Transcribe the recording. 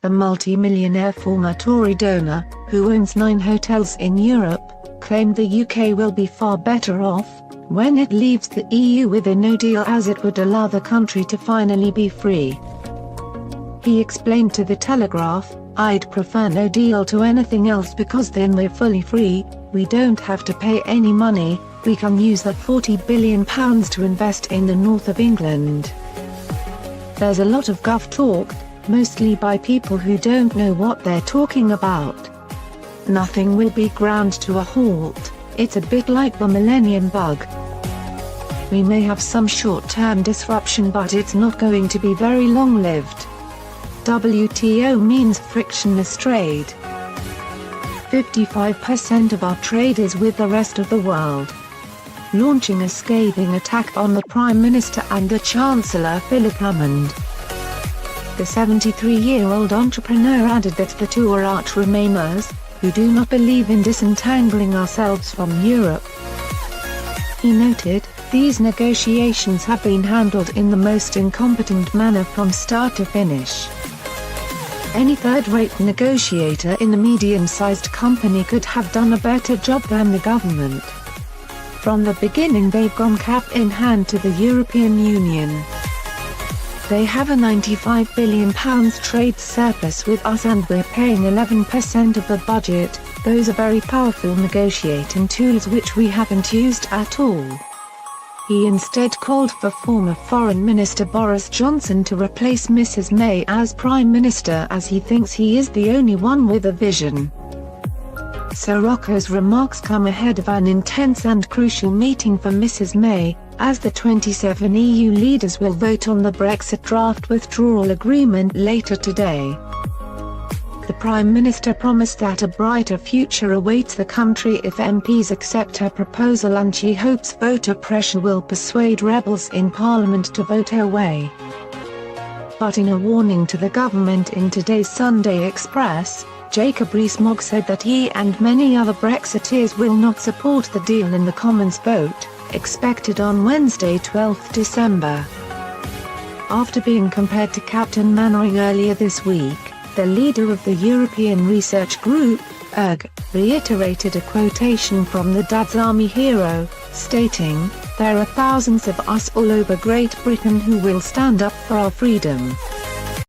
the multi-millionaire former Tory donor, who owns 9 hotels in Europe, claimed the UK will be far better off when it leaves the EU with a no deal, as it would allow the country to finally be free. He explained to The Telegraph, "I'd prefer no deal to anything else because then we're fully free, we don't have to pay any money, we can use that £40 billion to invest in the north of England." There's a lot of guff talk, mostly by people who don't know what they're talking about. Nothing will be ground to a halt, it's a bit like the millennium bug. We may have some short-term disruption, but it's not going to be very long-lived. WTO means frictionless trade. 55% of our trade is with the rest of the world. Launching a scathing attack on the Prime Minister and the Chancellor Philip Hammond. The 73-year-old entrepreneur added that the two are arch remainers, who do not believe in disentangling ourselves from Europe. He noted, "These negotiations have been handled in the most incompetent manner from start to finish. Any third-rate negotiator in a medium-sized company could have done a better job than the government. From the beginning they've gone cap in hand to the European Union. They have a £95 billion trade surplus with us and we're paying 11% of the budget. Those are very powerful negotiating tools which we haven't used at all." He instead called for former Foreign Minister Boris Johnson to replace Mrs May as Prime Minister, as he thinks he is the only one with a vision. Sirocco's remarks come ahead of an intense and crucial meeting for Mrs May, as the 27 EU leaders will vote on the Brexit draft withdrawal agreement later today. The Prime Minister promised that a brighter future awaits the country if MPs accept her proposal, and she hopes voter pressure will persuade rebels in Parliament to vote her way. But in a warning to the government in today's Sunday Express, Jacob Rees-Mogg said that he and many other Brexiteers will not support the deal in the Commons vote, expected on Wednesday 12 December. After being compared to Captain Mainwaring earlier this week, the leader of the European Research Group, ERG, reiterated a quotation from the Dad's Army hero, stating, "There are thousands of us all over Great Britain who will stand up for our freedom."